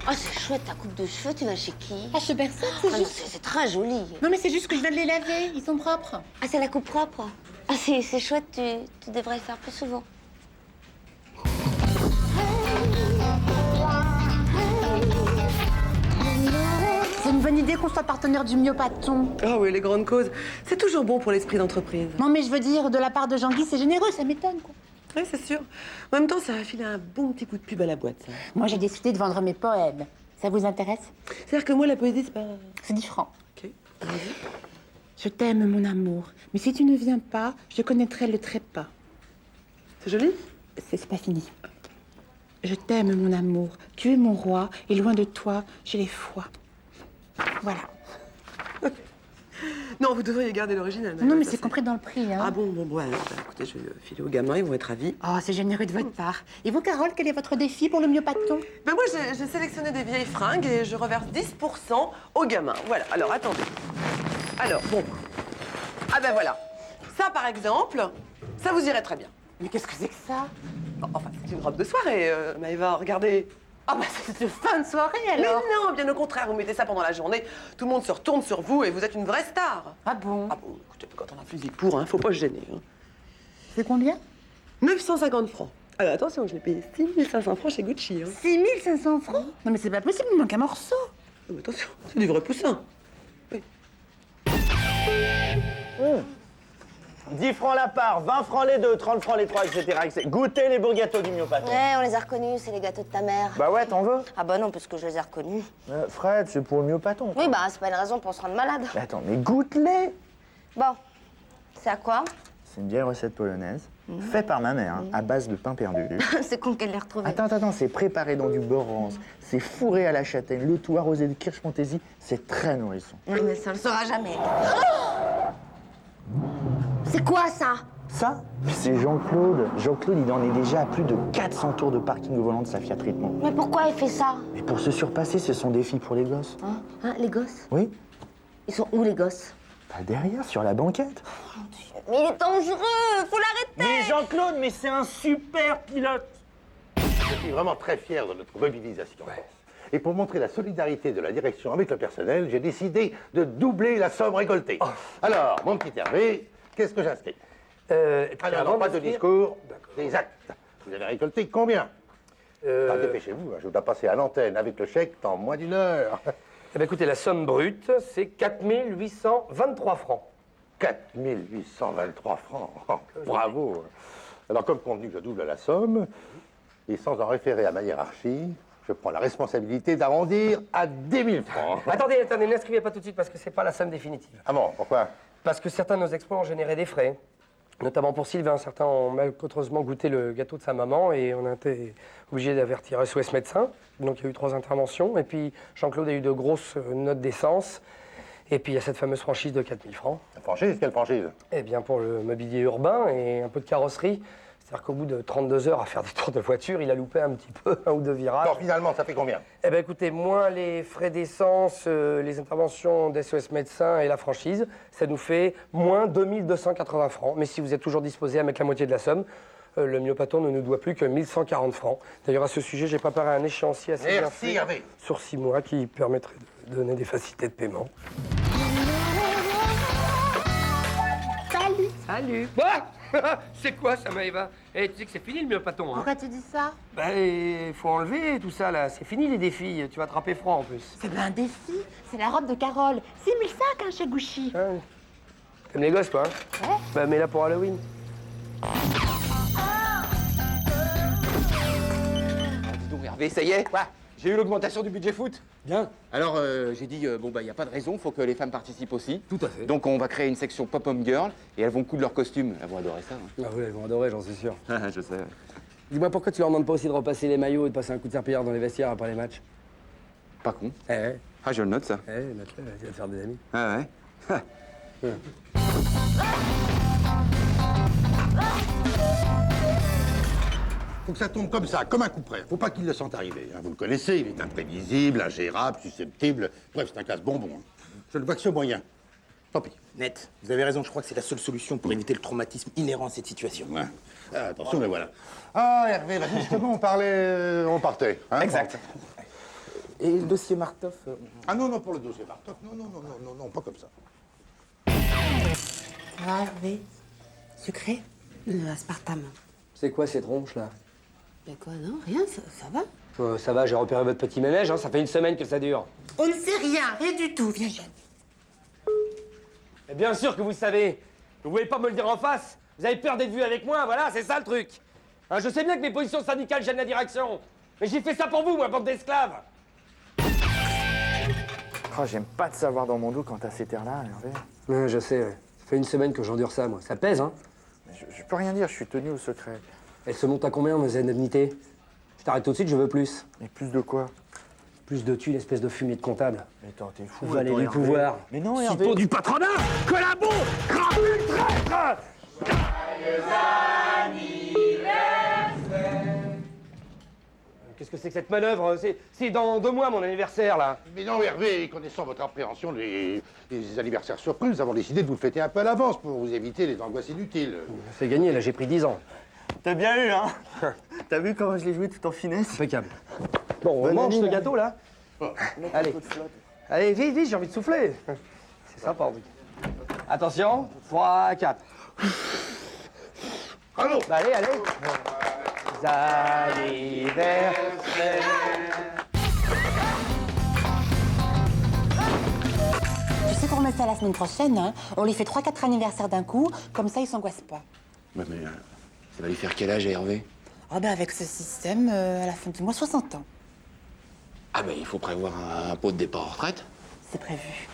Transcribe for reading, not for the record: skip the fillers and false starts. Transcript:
Oh, c'est chouette ta coupe de cheveux, tu vas chez qui? Ah, chez personne, c'est Ah non, juste... c'est très joli. Non, mais c'est juste que je viens de les laver, ils sont propres. Ah, c'est la coupe propre? Ah, c'est chouette, tu devrais le faire plus souvent. C'est une bonne idée qu'on soit partenaire du Myopathon. Ah oui, les grandes causes. C'est toujours bon pour l'esprit d'entreprise. Non, mais je veux dire, de la part de Jean-Guy, c'est généreux, ça m'étonne, quoi. Oui, c'est sûr. En même temps, ça va filer un bon petit coup de pub à la boîte, ça. Moi, j'ai décidé de vendre mes poèmes. Ça vous intéresse? C'est-à-dire que moi, la poésie, c'est pas... C'est 10 francs. Ok, vas-y. Je t'aime, mon amour, mais si tu ne viens pas, je connaîtrai le trépas. C'est joli? C'est pas fini. Je t'aime, mon amour, tu es mon roi, et loin de toi, j'ai les foies. Voilà. Non, vous devriez garder l'original. Non, mais ça, c'est compris dans le prix, hein. Ah bon, ouais. Bah, écoutez, je vais le filer aux gamins, ils vont être ravis. Oh, c'est généreux de votre part. Et vous, Carole, quel est votre défi pour le Myopathon? Ben moi, j'ai sélectionné des vieilles fringues et je reverse 10% aux gamins. Voilà, alors attendez. Alors, bon. Ah ben voilà. Ça, par exemple, ça vous irait très bien. Mais qu'est-ce que c'est que ça? Enfin, c'est une robe de soirée, Maëva, regardez. Ah bah, c'est de fin de soirée, Mais alors. non, bien au contraire, vous mettez ça pendant la journée, tout le monde se retourne sur vous et vous êtes une vraie star. Ah bon? Ah bon, écoutez, quand on a fusil pour, hein, faut pas se gêner. Hein. C'est combien? 950 francs. Alors attention, je l'ai payé 6500 francs chez Gucci. Hein. 6500 francs? Non, mais c'est pas possible, il me manque un morceau. Oh, mais attention, c'est du vrai poussin. Oui. 10 francs la part, 20 francs les deux, 30 francs les trois, etc. Goûtez les beaux gâteaux du Myopathon. Ouais, on les a reconnus, c'est les gâteaux de ta mère. Bah ouais, t'en veux? Ah bah non, parce que je les ai reconnus. Fred, c'est pour le Myopathon. Oui, bah c'est pas une raison pour se rendre malade. Mais attends, mais goûte-les! Bon, c'est à quoi? C'est une vieille recette polonaise, faite par ma mère, à base de pain perdu. C'est con qu'elle l'ait retrouvé. Attends, c'est préparé dans du beurre rance, c'est fourré à la châtaigne, le tout arrosé de kirsch fantaisie, c'est très nourrissant. Oui, mais ça le saura jamais. C'est quoi ça? Ça, c'est Jean-Claude. Jean-Claude, il en est déjà à plus de 400 tours de parking au volant de sa Fiat Ritmo. Mais pourquoi il fait ça? Et pour se surpasser, c'est son défi pour les gosses. Hein, les gosses? Oui? Ils sont où les gosses? Bah derrière, sur la banquette. Mais il est dangereux, faut l'arrêter! Mais Jean-Claude, mais c'est un super pilote! Je suis vraiment très fier de notre mobilisation. Et pour montrer la solidarité de la direction avec le personnel, j'ai décidé de doubler la somme récoltée. Alors, mon petit Hervé, qu'est-ce que j'inscris? Alors, non, pas de discours, des actes. Vous avez récolté combien? Dépêchez-vous, je dois passer à l'antenne avec le chèque dans moins d'une heure. Eh bien, écoutez, la somme brute, c'est 4823 francs. 4823 francs. Oh, bravo. Alors, comme convenu, je double la somme. Et sans en référer à ma hiérarchie, je prends la responsabilité d'arrondir à 10 000 francs. Attendez, n'inscrivez pas tout de suite parce que c'est pas la somme définitive. Ah bon, pourquoi? Parce que certains de nos exploits ont généré des frais. Notamment pour Sylvain, certains ont malencontreusement goûté le gâteau de sa maman et on a été obligé d'avertir SOS médecin. Donc il y a eu 3 interventions. Et puis Jean-Claude a eu de grosses notes d'essence. Et puis il y a cette fameuse franchise de 4 000 francs. La franchise? Quelle franchise? Eh bien pour le mobilier urbain et un peu de carrosserie. C'est-à-dire qu'au bout de 32 heures à faire des tours de voiture, il a loupé un petit peu, 1 ou 2 virages. Alors finalement, ça fait combien? Eh bien écoutez, moins les frais d'essence, les interventions d'SOS médecin et la franchise, ça nous fait moins 2280 francs. Mais si vous êtes toujours disposé à mettre la moitié de la somme, le Myopathon ne nous doit plus que 1140 francs. D'ailleurs, à ce sujet, j'ai préparé un échéancier assez bien Merci, fait Hervé. sur 6 mois qui permettrait de donner des facilités de paiement. Salut! Salut. C'est quoi ça, Maëva? Eh, tu sais que c'est fini le Myopathon, hein? Pourquoi tu dis ça? Ben, il faut enlever tout ça, là. C'est fini les défis. Tu vas attraper froid, en plus. C'est pas un défi, c'est la robe de Carole. 6005 hein, chez Gucci. Ouais. T'aimes les gosses, toi, hein? Ouais. Bah, mets-la pour Halloween. Dis donc, Hervé, ça y est. Quoi? J'ai eu l'augmentation du budget foot. Bien. Alors, j'ai dit, bon, bah, il n'y a pas de raison, faut que les femmes participent aussi. Tout à fait. Donc, on va créer une section pop-up girl et elles vont coudre leurs costumes. Elles vont adorer ça. Hein. Ah oui, elles vont adorer, j'en suis sûr. Je sais. Ouais. Dis-moi, pourquoi tu leur demandes pas aussi de repasser les maillots et de passer un coup de serpillière dans les vestiaires après les matchs? Pas con. Eh, Ah, je le note, ça. note-le, tu vas te faire des amis. Ah ouais. Faut que ça tombe comme ça, comme un coup près. Faut pas qu'il le sente arriver. Hein. Vous le connaissez, il est imprévisible, ingérable, susceptible. Bref, c'est un casse-bonbon. Hein. Je ne vois que ce moyen. Tant pis. Net, vous avez raison, je crois que c'est la seule solution pour éviter le traumatisme inhérent à cette situation. Ouais. Ah, attention, mais voilà. Ah, Hervé, bah, justement, on partait. Hein, Exact. Et le dossier Martov Ah non, non, pour le dossier Bartok, non, non, non, non, non, non, pas comme ça. Ça va, Hervé? Sucré? Aspartame. C'est quoi ces tronches là? Mais quoi, non, rien, ça va? Ça va, j'ai repéré votre petit ménage, hein, ça fait une semaine que ça dure. On ne sait rien du tout, viens, Jeanne. Et bien sûr que vous savez. Vous voulez pas me le dire en face? Vous avez peur d'être vu avec moi, voilà, c'est ça le truc. Hein, je sais bien que mes positions syndicales gênent la direction. Mais j'ai fait ça pour vous, moi, bande d'esclaves. Oh, j'aime pas te savoir dans mon dos quand t'as ces terres-là, Hervé. Ouais, je sais, ouais. Ça fait une semaine que j'endure ça, moi. Ça pèse, hein? Mais je peux rien dire, je suis tenu au secret. Elle se monte à combien, nos indemnités? Je t'arrête tout de suite, je veux plus. Mais plus de quoi? Plus de thunes, espèce de fumée de comptable. Mais attends, t'es fou. Vous allez attends, du Hervé. pouvoir. Mais non, Hervé. Cipot du patronat! Collabo! Crapule traître! Qu'est-ce que c'est que cette manœuvre? C'est dans 2 mois, mon anniversaire, là. Mais non, Hervé, connaissant votre appréhension des anniversaires surprises, nous avons décidé de vous le fêter un peu à l'avance pour vous éviter les angoisses inutiles. C'est gagné, là, j'ai pris 10 ans. T'as bien eu, hein? T'as vu comment je l'ai joué tout en finesse? Impeccable. Bon, on Bonne mange année, ce là. gâteau, là? Allez. Allez, vite, vite, j'ai envie de souffler. C'est sympa, oui. Attention, 3, 4. Bravo! Bah, allez, allez. Anniversaire. Tu sais qu'on remet ça la semaine prochaine, hein? On lui fait 3-4 anniversaires d'un coup, comme ça, il s'angoisse pas. Ouais, mais ça va lui faire quel âge à Hervé? Ah ben avec ce système, à la fin du mois, 60 ans. Ah, ben il faut prévoir un pot de départ en retraite. C'est prévu.